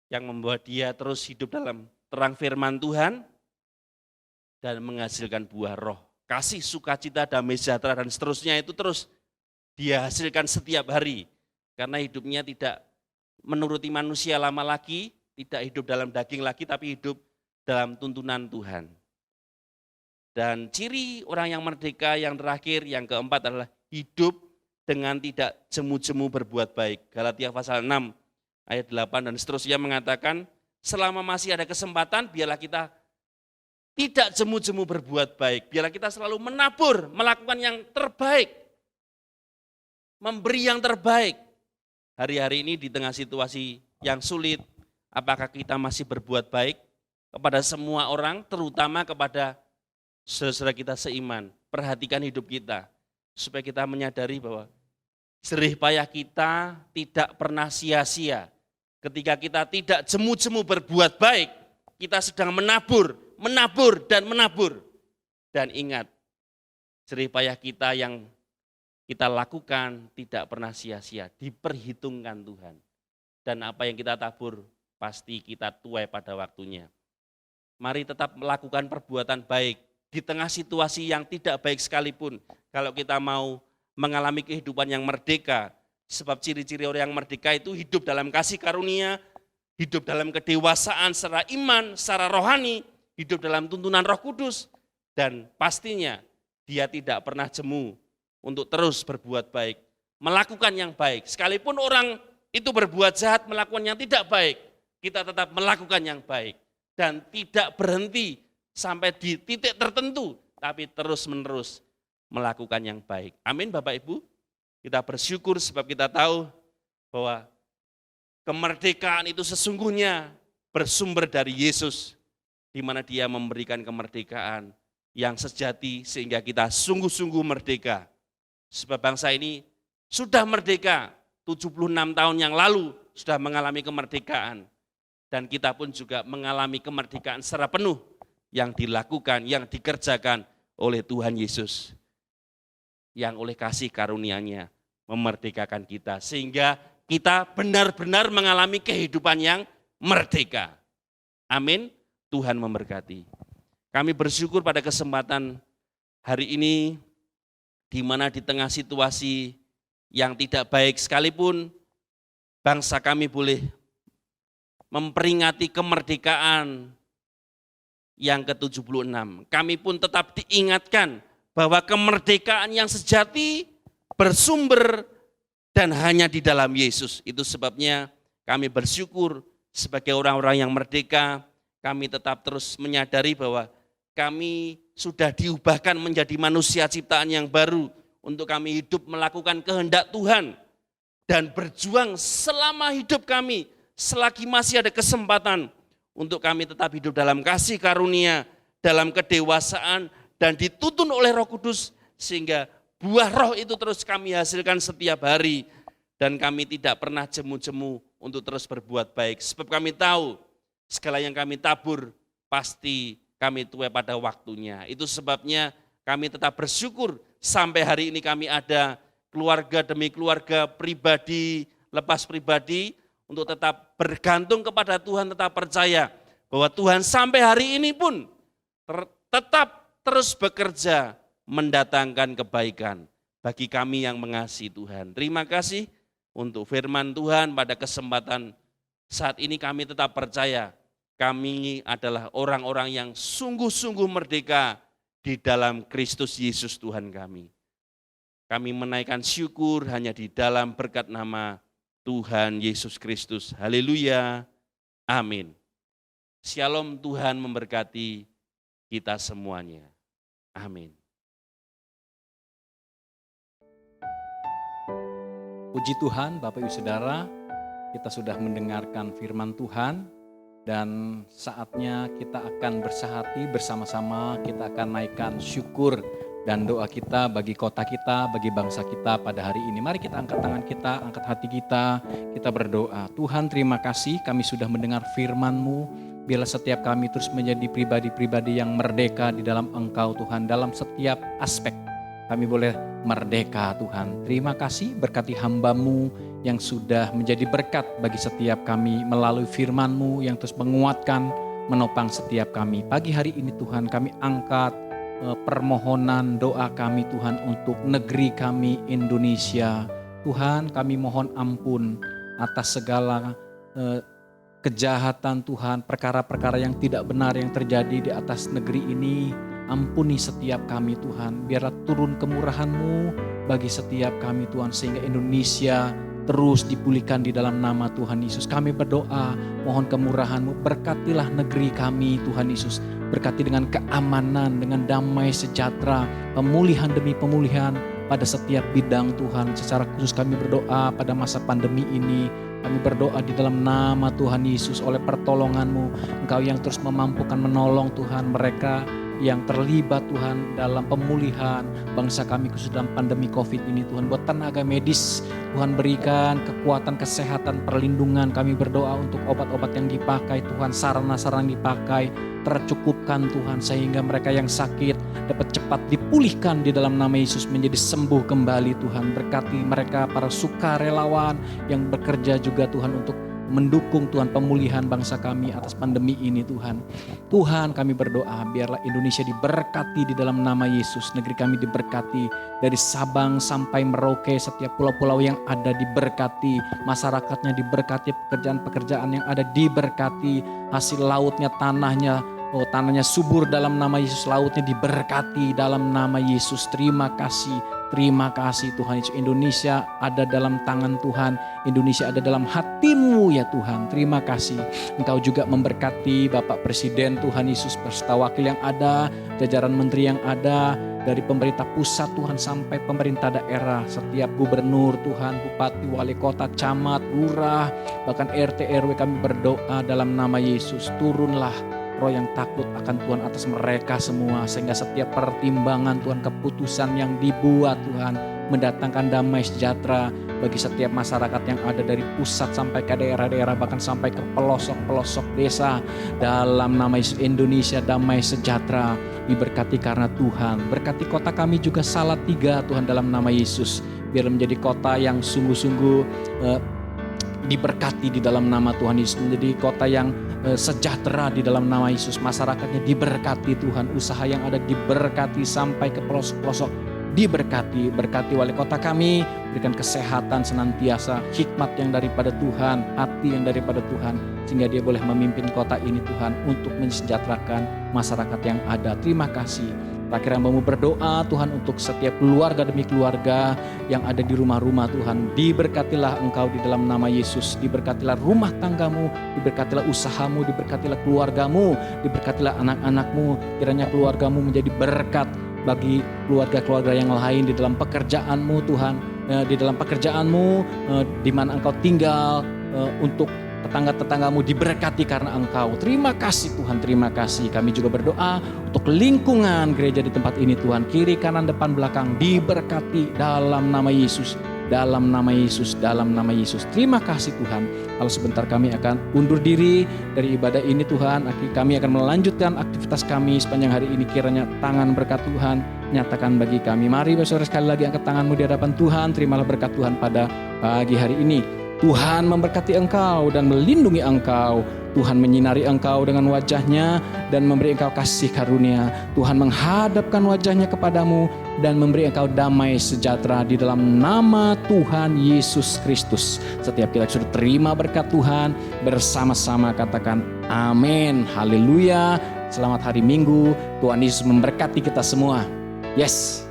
yang membuat dia terus hidup dalam terang firman Tuhan dan menghasilkan buah roh. Kasih, sukacita, damai sejahtera dan seterusnya itu terus dia hasilkan setiap hari. Karena hidupnya tidak menuruti manusia lama lagi, tidak hidup dalam daging lagi, tapi hidup dalam tuntunan Tuhan. Dan ciri orang yang merdeka yang terakhir, yang keempat adalah hidup dengan tidak jemu-jemu berbuat baik. Galatia pasal 6 ayat 8 dan seterusnya mengatakan, selama masih ada kesempatan, biarlah kita tidak jemu-jemu berbuat baik. Biarlah kita selalu menabur, melakukan yang terbaik, memberi yang terbaik. Hari-hari ini di tengah situasi yang sulit, apakah kita masih berbuat baik kepada semua orang, terutama kepada saudara-saudara kita seiman? Perhatikan hidup kita, supaya kita menyadari bahwa jerih payah kita tidak pernah sia-sia. Ketika kita tidak jemu-jemu berbuat baik, kita sedang menabur. Dan ingat, jerih payah kita yang kita lakukan tidak pernah sia-sia, diperhitungkan Tuhan. Dan apa yang kita tabur pasti kita tuai pada waktunya. Mari tetap melakukan perbuatan baik di tengah situasi yang tidak baik sekalipun. Kalau kita mau mengalami kehidupan yang merdeka, sebab ciri-ciri orang yang merdeka itu hidup dalam kasih karunia, hidup dalam kedewasaan secara iman, secara rohani, hidup dalam tuntunan Roh Kudus, dan pastinya dia tidak pernah jemu untuk terus berbuat baik, melakukan yang baik. Sekalipun orang itu berbuat jahat, melakukan yang tidak baik, kita tetap melakukan yang baik dan tidak berhenti sampai di titik tertentu, tapi terus-menerus melakukan yang baik. Amin Bapak Ibu. Kita bersyukur sebab kita tahu bahwa kemerdekaan itu sesungguhnya bersumber dari Yesus, di mana Dia memberikan kemerdekaan yang sejati sehingga kita sungguh-sungguh merdeka. Sebab bangsa ini sudah merdeka 76 tahun yang lalu, sudah mengalami kemerdekaan. Dan kita pun juga mengalami kemerdekaan secara penuh yang dilakukan, yang dikerjakan oleh Tuhan Yesus. Yang oleh kasih karunia-Nya memerdekakan kita. Sehingga kita benar-benar mengalami kehidupan yang merdeka. Amin. Tuhan memberkati. Kami bersyukur pada kesempatan hari ini, di mana di tengah situasi yang tidak baik sekalipun, bangsa kami boleh memperingati kemerdekaan yang ke-76. Kami pun tetap diingatkan bahwa kemerdekaan yang sejati bersumber dan hanya di dalam Yesus. Itu sebabnya kami bersyukur sebagai orang-orang yang merdeka, kami tetap terus menyadari bahwa kami sudah diubahkan menjadi manusia ciptaan yang baru untuk kami hidup melakukan kehendak Tuhan dan berjuang selama hidup kami selagi masih ada kesempatan untuk kami tetap hidup dalam kasih karunia, dalam kedewasaan dan dituntun oleh Roh Kudus sehingga buah roh itu terus kami hasilkan setiap hari dan kami tidak pernah jemu-jemu untuk terus berbuat baik. Sebab kami tahu segala yang kami tabur pasti kami tuai pada waktunya. Itu sebabnya kami tetap bersyukur sampai hari ini kami ada keluarga demi keluarga, pribadi lepas pribadi untuk tetap bergantung kepada Tuhan, tetap percaya bahwa Tuhan sampai hari ini pun tetap terus bekerja mendatangkan kebaikan bagi kami yang mengasihi Tuhan. Terima kasih untuk firman Tuhan pada kesempatan saat ini kami tetap percaya kami adalah orang-orang yang sungguh-sungguh merdeka di dalam Kristus Yesus Tuhan kami. Kami menaikkan syukur hanya di dalam berkat nama Tuhan Yesus Kristus. Haleluya. Amin. Shalom, Tuhan memberkati kita semuanya. Amin. Puji Tuhan, Bapak Ibu Saudara, kita sudah mendengarkan firman Tuhan. Dan saatnya kita akan bersahati bersama-sama, kita akan naikkan syukur dan doa kita bagi kota kita, bagi bangsa kita pada hari ini. Mari kita angkat tangan kita, angkat hati kita berdoa. Tuhan, terima kasih kami sudah mendengar firman-Mu. Biarlah setiap kami terus menjadi pribadi-pribadi yang merdeka di dalam Engkau Tuhan, dalam setiap aspek. Kami boleh merdeka Tuhan. Terima kasih berkati hamba-Mu yang sudah menjadi berkat bagi setiap kami melalui firman-Mu yang terus menguatkan, menopang setiap kami. Pagi hari ini Tuhan kami angkat permohonan doa kami Tuhan untuk negeri kami Indonesia. Tuhan kami mohon ampun atas segala kejahatan Tuhan, perkara-perkara yang tidak benar yang terjadi di atas negeri ini. Ampuni setiap kami Tuhan, biarlah turun kemurahan-Mu bagi setiap kami Tuhan, sehingga Indonesia terus dipulihkan di dalam nama Tuhan Yesus. Kami berdoa, mohon kemurahan-Mu, berkatilah negeri kami Tuhan Yesus. Berkati dengan keamanan, dengan damai sejahtera, pemulihan demi pemulihan pada setiap bidang Tuhan. Secara khusus kami berdoa pada masa pandemi ini, kami berdoa di dalam nama Tuhan Yesus, oleh pertolongan-Mu, Engkau yang terus memampukan menolong Tuhan mereka yang terlibat Tuhan dalam pemulihan bangsa kami khusus dalam pandemi COVID ini Tuhan. Buat tenaga medis Tuhan berikan kekuatan, kesehatan, perlindungan. Kami berdoa untuk obat-obat yang dipakai Tuhan, sarana-sarana yang dipakai tercukupkan Tuhan, sehingga mereka yang sakit dapat cepat dipulihkan di dalam nama Yesus, menjadi sembuh kembali Tuhan. Berkati mereka para sukarelawan yang bekerja juga Tuhan untuk mendukung Tuhan pemulihan bangsa kami atas pandemi ini Tuhan. Tuhan kami berdoa biarlah Indonesia diberkati di dalam nama Yesus. Negeri kami diberkati dari Sabang sampai Merauke, setiap pulau-pulau yang ada diberkati. Masyarakatnya diberkati, pekerjaan-pekerjaan yang ada diberkati. Hasil lautnya, tanahnya, Oh, tanahnya subur dalam nama Yesus, lautnya diberkati dalam nama Yesus. Terima kasih Tuhan Yesus. Indonesia ada dalam tangan Tuhan, Indonesia ada dalam hatimu ya Tuhan. Terima kasih. Engkau juga memberkati Bapak Presiden Tuhan Yesus, beserta wakil yang ada, jajaran menteri yang ada, dari pemerintah pusat Tuhan sampai pemerintah daerah, setiap gubernur Tuhan, bupati, wali kota, camat, lurah, bahkan RT RW, kami berdoa dalam nama Yesus, turunlah roh yang takut akan Tuhan atas mereka semua, sehingga setiap pertimbangan Tuhan, keputusan yang dibuat Tuhan mendatangkan damai sejahtera bagi setiap masyarakat yang ada dari pusat sampai ke daerah-daerah, bahkan sampai ke pelosok-pelosok desa. Dalam nama Yesus, Indonesia damai sejahtera, diberkati karena Tuhan. Berkati kota kami juga Salatiga Tuhan dalam nama Yesus, biar menjadi kota yang sungguh-sungguh diberkati di dalam nama Tuhan Yesus, menjadi kota yang sejahtera di dalam nama Yesus. Masyarakatnya diberkati Tuhan, usaha yang ada diberkati sampai ke pelosok-pelosok diberkati. Berkati wali kota kami, berikan kesehatan senantiasa, hikmat yang daripada Tuhan, hati yang daripada Tuhan, sehingga dia boleh memimpin kota ini Tuhan untuk mensejahterakan masyarakat yang ada. Terima kasih. Terakhir hamba-Mu berdoa Tuhan untuk setiap keluarga demi keluarga yang ada di rumah-rumah Tuhan. Diberkatilah Engkau di dalam nama Yesus. Diberkatilah rumah tanggamu, diberkatilah usahamu, diberkatilah keluargamu, diberkatilah anak-anakmu. Kiranya keluargamu menjadi berkat bagi keluarga-keluarga yang lain di dalam pekerjaanmu Tuhan. Di dalam pekerjaanmu, di mana Engkau tinggal, untuk tetangga-tetanggamu diberkati karena Engkau. Terima kasih Tuhan, terima kasih. Kami juga berdoa untuk lingkungan gereja di tempat ini Tuhan. Kiri, kanan, depan, belakang diberkati dalam nama Yesus. Dalam nama Yesus, dalam nama Yesus. Terima kasih Tuhan. Kalau sebentar kami akan undur diri dari ibadah ini Tuhan. Kami akan melanjutkan aktivitas kami sepanjang hari ini. Kiranya tangan berkat Tuhan nyatakan bagi kami. Mari saudara sekali lagi angkat tanganmu di hadapan Tuhan. Terimalah berkat Tuhan pada pagi hari ini. Tuhan memberkati engkau dan melindungi engkau. Tuhan menyinari engkau dengan wajahnya dan memberi engkau kasih karunia. Tuhan menghadapkan wajahnya kepadamu dan memberi engkau damai sejahtera di dalam nama Tuhan Yesus Kristus. Setiap kita sudah terima berkat Tuhan, bersama-sama katakan amin. Haleluya. Selamat hari Minggu. Tuhan Yesus memberkati kita semua. Yes.